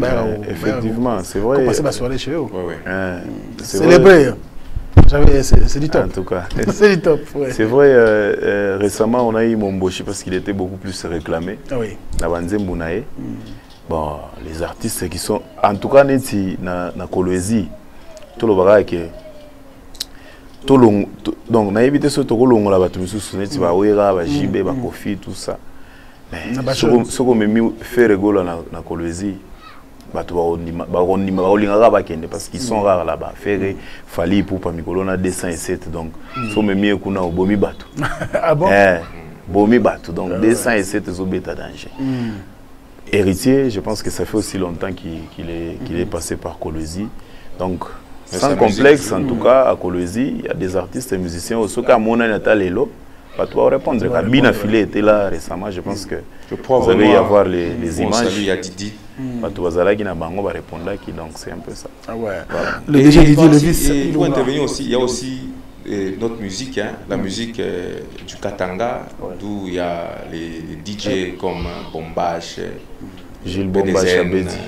Effectivement, c'est vrai. On passe la soirée chez eux. Célébrer. C'est du top. En tout cas. C'est du top. C'est vrai, récemment, on a eu Momboshi parce qu'il était beaucoup plus réclamé. Oui. Bon, les artistes qui sont. En tout cas, na Kolwezi, tout le bagage que. Donc, on a évité ce tour long là-bas, tout le Kofi, tout ça. Mais ce qu'on m'a fait rigoler na Kolwezi, parce qu'ils sont rares là-bas. Faire Fali pour Pamikolo, on a 207, donc ce qu'on m'a mis au Bomi Batou. Ah bon? Bomi Batou, donc 207 ils ont bêta danger. Héritier, je pense que ça fait aussi longtemps qu'il est passé par Kolwezi. Donc, sans complexe, en tout cas, à Kolwezi, il y a des artistes et musiciens. Au cas où on a Lelo, pas toi répondre. Kabine Affilé était là récemment, je pense que vous allez y avoir les images. Salut, il y a Didi. Pas toi Zalagi na Bango va répondre là, donc c'est un peu ça. Ah ouais. Voilà. Le DJ Didi, le vice. Il faut intervenir aussi. Il y a aussi notre musique, la musique du Katanga, d'où il y a les DJ comme Bombache, Gilles Bombache, Abedi,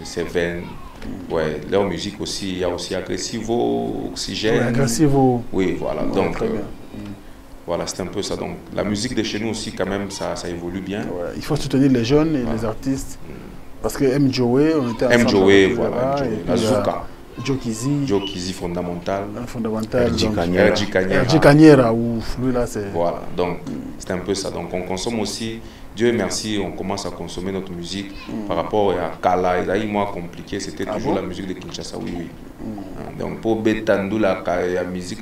Seven. Ouais, leur musique aussi, il y a aussi Aggressivo, Oxygène. Ouais, Aggressivo. Oui, voilà. Donc, voilà, c'est un peu ça. Donc, la musique de chez nous aussi, quand même, ça évolue bien. Ouais, il faut soutenir les jeunes et les artistes. Parce que M-Joe, on était ensemble. M-Joe, voilà. Azuka. Joe Kizi, fondamental. RJ Kanyera, ouf, lui là, c'est. Voilà, donc, c'est un peu ça. Donc, on consomme aussi. Dieu merci, on commence à consommer notre musique par rapport à Kala. Il a eu moins compliqué, c'était toujours la musique de Kinshasa, oui. Donc pour Betandu, la musique,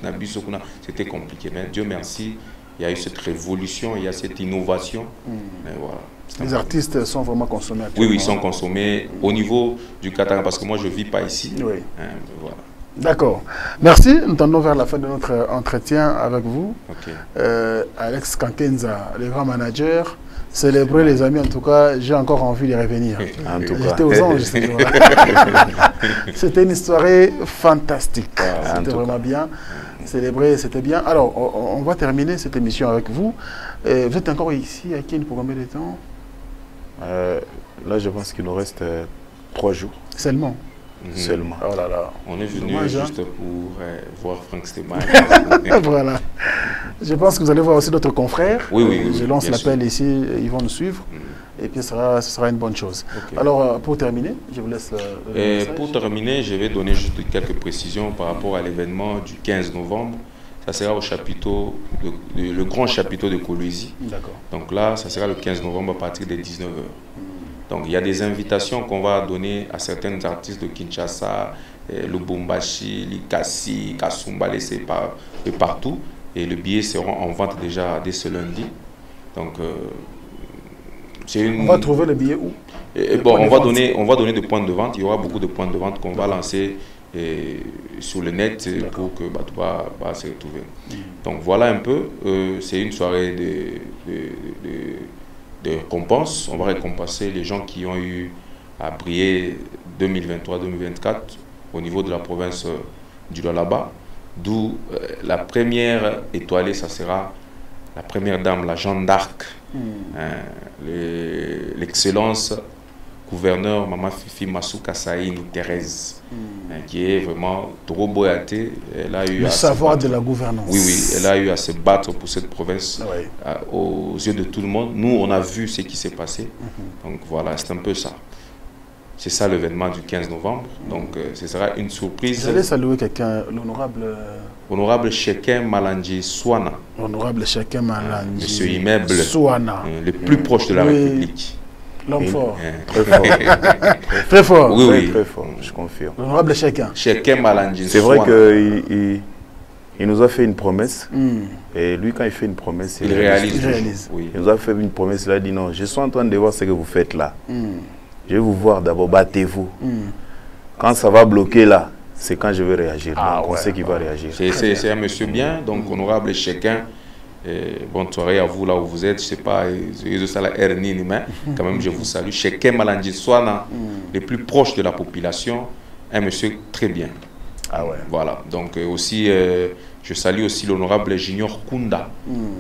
c'était compliqué. Mais Dieu merci, il y a eu cette révolution, il y a cette innovation. Et voilà. Les artistes sont vraiment consommés actuellement. Oui, ils sont consommés au niveau du Katanga, parce que moi je ne vis pas ici. Oui. Voilà. D'accord. Merci. Nous tendons vers la fin de notre entretien avec vous. Alex Kankenza, le grand manager. Célébrer les amis, en tout cas, j'ai encore envie de revenir. J'étais aux anges. C'était une soirée fantastique. C'était vraiment bien. Célébrer, c'était bien. Alors, on va terminer cette émission avec vous. Vous êtes encore ici à Kin pour combien de temps? Là, je pense qu'il nous reste 3 jours. Seulement? Seulement. Oh là là. On est venu juste pour voir Frank Stemay. Voilà. Je pense que vous allez voir aussi d'autres confrères. Oui. Je lance l'appel ici, ils vont nous suivre. Et puis ce sera une bonne chose. Alors, pour terminer, je vous laisse pour terminer, je vais donner juste quelques précisions par rapport à l'événement du 15 novembre. ça sera au chapiteau, le grand chapiteau de Kolwezi. Donc là, ça sera le 15 novembre à partir des 19h. Donc il y a des invitations qu'on va donner à certains artistes de Kinshasa, Lubumbashi, Likasi, Kasumba, et partout. Et les billets seront en vente déjà dès ce lundi. Donc, on va trouver les billets où? Bon, on va donner des points de vente. Il y aura beaucoup de points de vente qu'on va lancer sur le net pour que tout va se retrouver. Donc voilà un peu. C'est une soirée de récompense. On va récompenser les gens qui ont eu à briller 2023-2024 au niveau de la province du Lualaba. D'où la première étoilée, ça sera la première dame, la Jeanne d'Arc, l'excellence gouverneur Mama Fifi Masuka Saïni Thérèse, qui est vraiment trop boyaté. Le savoir de la gouvernance. Oui, elle a eu à se battre pour cette province aux yeux de tout le monde. Nous, on a vu ce qui s'est passé. Donc voilà, c'est un peu ça. C'est ça l'événement du 15 novembre. Donc ce sera une surprise. J'allais saluer quelqu'un, l'honorable... Honorable Chekin Malandji Swana. Honorable Chekin Malandji Monsieur Immeuble Swana. Le plus proche de la République. L'homme fort. Très fort. Très fort. Oui, très fort, je confirme. L'honorable Chekin. Chekin Malandji C'est vrai qu'il nous a fait une promesse. Et lui, quand il fait une promesse, il réalise. Oui. Il nous a fait une promesse, il a dit non, je suis en train de voir ce que vous faites là. Je vais vous voir d'abord, battez-vous. Quand ça va bloquer là, c'est quand je vais réagir. Donc on sait qu'il va réagir. C'est un monsieur bien, donc honorable Chekin. Bonne soirée à vous là où vous êtes. Je ne sais pas, mais quand même je vous salue. Chekin Malandji Swana, les plus proches de la population, un monsieur très bien. Voilà, donc aussi, je salue aussi l'honorable Junior Kunda,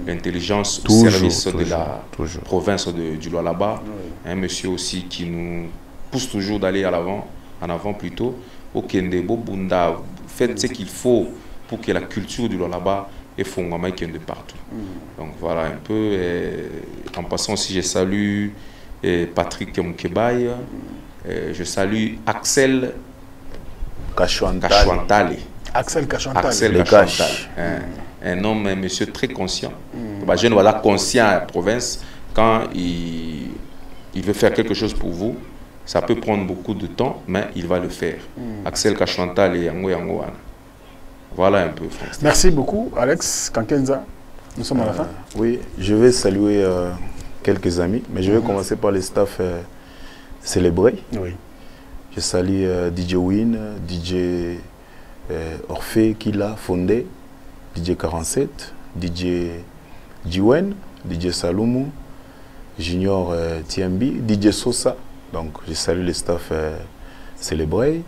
l'intelligence au service de la province du Lualaba. Un monsieur aussi qui nous pousse toujours d'aller en avant plutôt. Au Kendebo Bunda, faites ce qu'il faut pour que la culture du Lualaba est fondamentalement de partout. Donc voilà un peu. En passant aussi, je salue Patrick Moukebaye, je salue Axel Kachouantale. Axel Kachouantale. Un homme, un monsieur très conscient. Je ne vois pas conscient à la province. Quand il veut faire quelque chose pour vous, ça peut prendre beaucoup de temps, mais il va le faire. Axel Kachouantale et Yango Yango. Voilà un peu. Merci beaucoup, Alex Kankenza. Nous sommes à la fin. Oui, je vais saluer quelques amis, mais je vais commencer par les staffs célébrés. Oui. Je salue DJ Win, DJ Orphée Kila Fondé, DJ 47, DJ Jiwen, DJ Saloumou, Junior Tiambi, DJ Sosa. Donc je salue les staffs célébrés.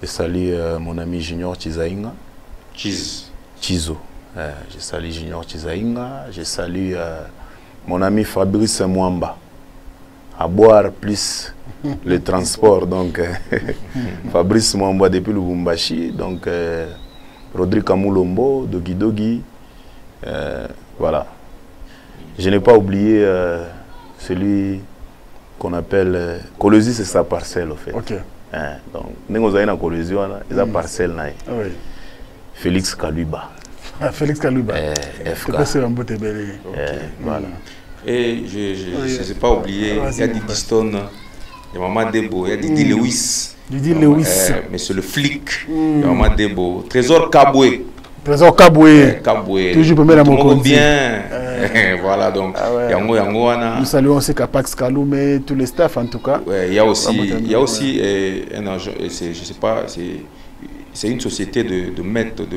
Je salue mon ami Junior Chizainga. Chizo. Je salue Junior Chizainga. Je salue mon ami Fabrice Mwamba. À boire plus le transport. Donc Fabrice Mwamba depuis Lubumbashi. Donc Rodrigue Amoulombo, Dogi Dogi. Voilà. Je n'ai pas oublié celui qu'on appelle Kolwezi, c'est sa parcelle au fait. Donc nous avons Kolwezi, c'est sa parcelle. Félix Kaluba. Félix Kaluba. FK. Voilà. Et je ne sais pas oublier, il y a Didi Stone, il y a Maman Debo, il y a Didi Lewis. Didi Lewis. Mais c'est le flic, il y a Maman Debo. Trésor Kaboué. Trésor Kaboué. Toujours premier à mon compte. Bien. Voilà donc. Nous saluons aussi Capax Kaloumé, tous les staffs en tout cas. Il y a aussi un agent, je sais pas, c'est une société de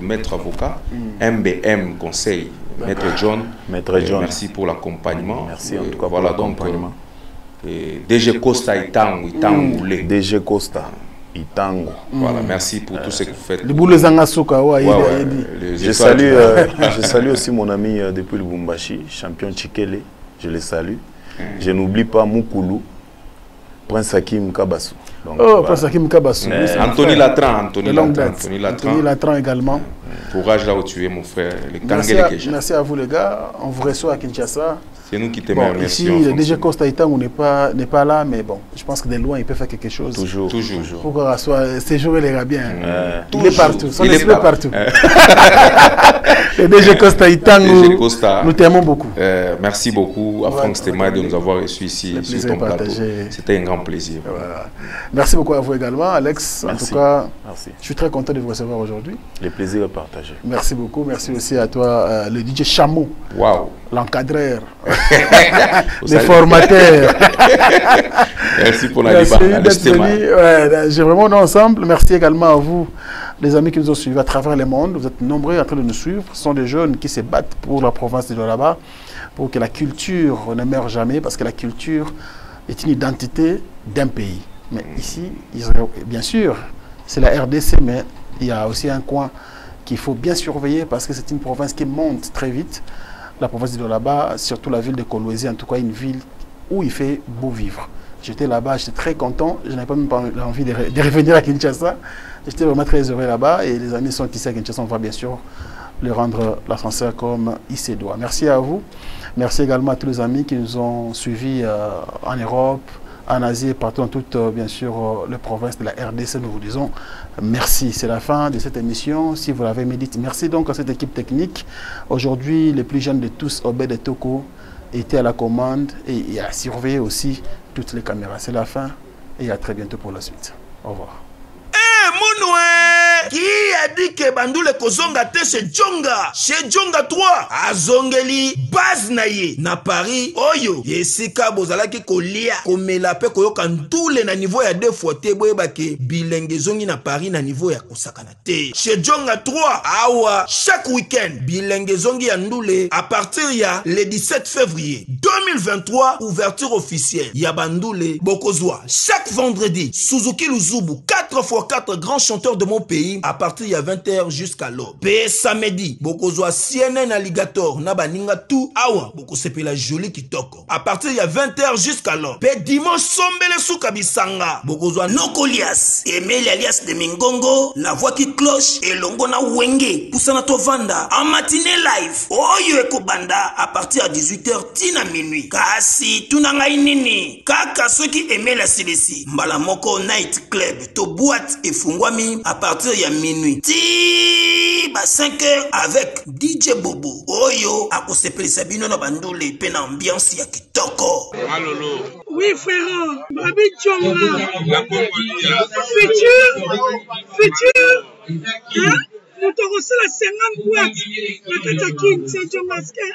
maîtres avocats, MBM Conseil. Maître John, merci pour l'accompagnement. Merci en tout cas pour l'accompagnement. DG Costa Itango. DG Costa Itango. Voilà, merci pour tout ce que vous faites. Je salue aussi mon ami depuis le Lubumbashi, champion Tchikele. Je le salue. Je n'oublie pas Moukoulou, Prince Hakim Kabassou. Oh, parce que Mkabassou. Anthony Latran. Anthony Latran également. Courage là où tu es, mon frère. Merci à vous, les gars. On vous reçoit à Kinshasa. C'est nous qui t'aimons. Bon, ici, le DG Costa Itang n'est pas là, mais bon, je pense que de loin, il peut faire quelque chose. Toujours. Pour qu'on soit séjour, il ira bien. Il est partout. Il est partout. Le DG Costa Itang, nous t'aimons beaucoup. Merci beaucoup à Franck Stemay de nous avoir reçus ici sur ton plateau. C'était un grand plaisir. Voilà. Merci beaucoup à vous également, Alex. En tout cas, je suis très content de vous recevoir aujourd'hui. Le plaisir est partagé. Merci beaucoup. Merci aussi à toi, le DJ Chameau. Wow. L'encadreur. Les formateurs. Merci pour la liberté. J'ai vraiment ensemble. Merci également à vous, les amis qui nous ont suivis à travers le monde. Vous êtes nombreux en train de nous suivre. Ce sont des jeunes qui se battent pour la province de Lualaba, pour que la culture ne meure jamais, parce que la culture est une identité d'un pays. Mais ici, bien sûr, c'est la RDC, mais il y a aussi un coin qu'il faut bien surveiller parce que c'est une province qui monte très vite. La province de là-bas, surtout la ville de Kolwezi, en tout cas une ville où il fait beau vivre. J'étais là-bas, j'étais très content, je n'avais pas même pas envie de revenir à Kinshasa. J'étais vraiment très heureux là-bas et les amis sont ici à Kinshasa, on va bien sûr leur rendre l'ascenseur comme il se doit. Merci à vous, merci également à tous les amis qui nous ont suivis en Europe, en Asie et partout dans toutes, bien sûr, les provinces de la RDC. Nous vous disons merci. C'est la fin de cette émission. Si vous l'avez médité, merci donc à cette équipe technique. Aujourd'hui, les plus jeunes de tous, Obed et Toko, étaient à la commande et à surveiller aussi toutes les caméras. C'est la fin et à très bientôt pour la suite. Au revoir. Qui a dit que Bandoule Kozonga te chez Djonga 3 azongeli base na ye na Paris oyo yesika bozalaki kolia komela pe koyoka ntule na niveau ya 2 fois te boyebake bilenge zongi na Paris na niveau ya kosakana te chez Djonga 3 awa chaque week-end bilenge zongi ya ndule à partir ya le 17 février 2023 ouverture officielle ya Bandoule Bokozwa chaque vendredi Suzuki Luzubu 4x4 grands chanteurs de mon pays à partir de 20h jusqu'à l'aube. Pe samedi, bokozwa CNN Alligator na baninga tout awa boko sepela joli kitoko. À partir de 20h jusqu'à l'aube. Pe dimanche sombele souka bisanga. Bokozwa Nokolias, Emeli alias de Mingongo, la voix qui cloche et longo na wenge poussana tovanda en matinée live. Oyo ekobanda à partir de 18h tina minuit. Kasi tunanga inini. Kaka ceux qui aimaient la CDC. Mbala moko night club to boîte et fungwami à partir de minuit. Ti ba 5h avec DJ Bobo. Oyo akosepeli sabino na bandule pe na ambiance ya kitoko. Malolo. Oui frère, Babi Djonga. Futur. Hein? Nous te reçons la 50 boîtes. La Katakin, c'est Djongaske.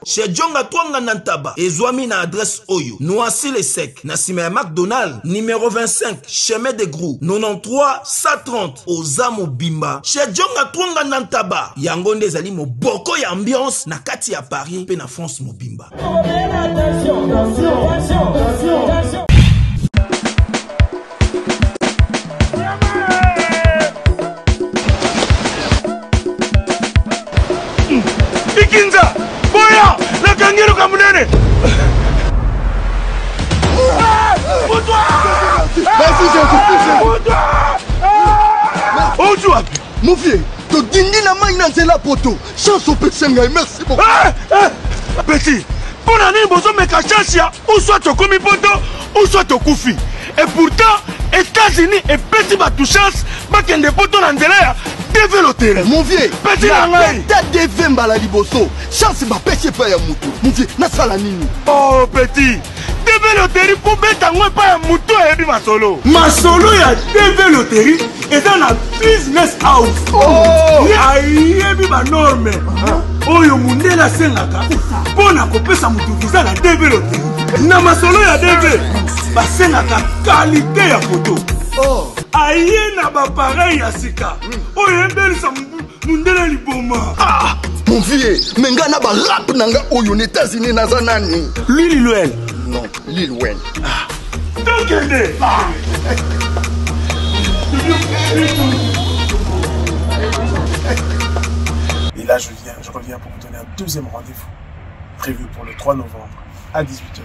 Chez Djonga Twanga Nantaba, Ezwami na adresse Oyo, Noisy les Sec, Nassime McDonald, numéro 25, chemin de Grou, 93 130, Ozamo Bimba. Chez Djonga Twanga Nantaba, Yangonde Zali mo boko ya ambiance, na kati ya Paris, pe na France mo Bimba. Attention. Ikinza, boya, la kangiro kamunene. Mon vieux, to dindi na mai na nzela poto. Chance au petit ngai, merci beaucoup. Petit, pour année bozo meka chance ya, ou soit to komi poto, ou soit to kufi. Et pourtant, États-Unis et petit batou chance, bakende poto na nzela ya. Mon vieux, petit nangai, tête de vemba la liboso. Chance ba pêcher pas ya mutu. Mon vieux, na sala nini? Oh petit, DV Loterie pour beta ngwe pa ya mutu ebi masolo. Masolo ya DV Loterie est dans la business house. Oh, ayebi ba norme. Oyo mundela sengaka. Pona kopesa mutu visa na DV Loterie. Na masolo ya DV, ba sengaka qualité ya photo. Oh. Aïe na ba pareil ya sika. Oyo embelisa mundela liboma. Ah, mon vieux, menga na ba rap nanga oyo aux États-Unis na zanani. Lil Wayne. Non, Lil Wayne. Ah. Tokende. Ah. Et là je reviens pour vous donner un deuxième rendez-vous prévu pour le 3 novembre à 18h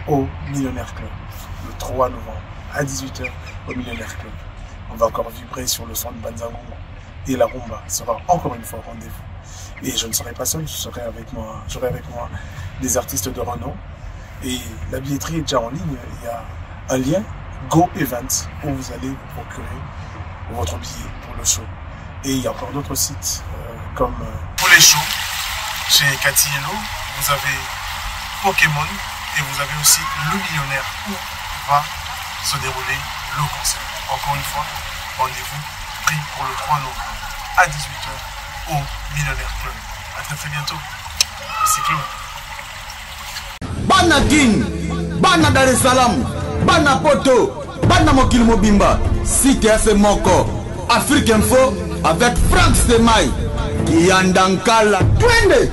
au Millionnaire Club. le 3 novembre à 18h au Millionnaire Club. On va encore vibrer sur le son de Banzangongo et la rumba sera encore une fois au rendez-vous. Et je ne serai pas seul, j'aurai avec moi des artistes de renom. Et la billetterie est déjà en ligne, il y a un lien Go Events où vous allez vous procurer votre billet pour le show. Et il y a encore d'autres sites comme pour les shows, chez Cathy Hello, vous avez Pokémon et vous avez aussi le Millionnaire où va se dérouler le concert. Encore une fois, rendez-vous pris pour le 3 novembre à 18h au Millionnaire Club. A très bientôt. C'est Claude. Bana King, Bana Dar es Salaam, Bana Poto, Bana Mokil Mobimba, CTF Moko, Afrique Info avec Frank Stemai, Kiandankala, Twende.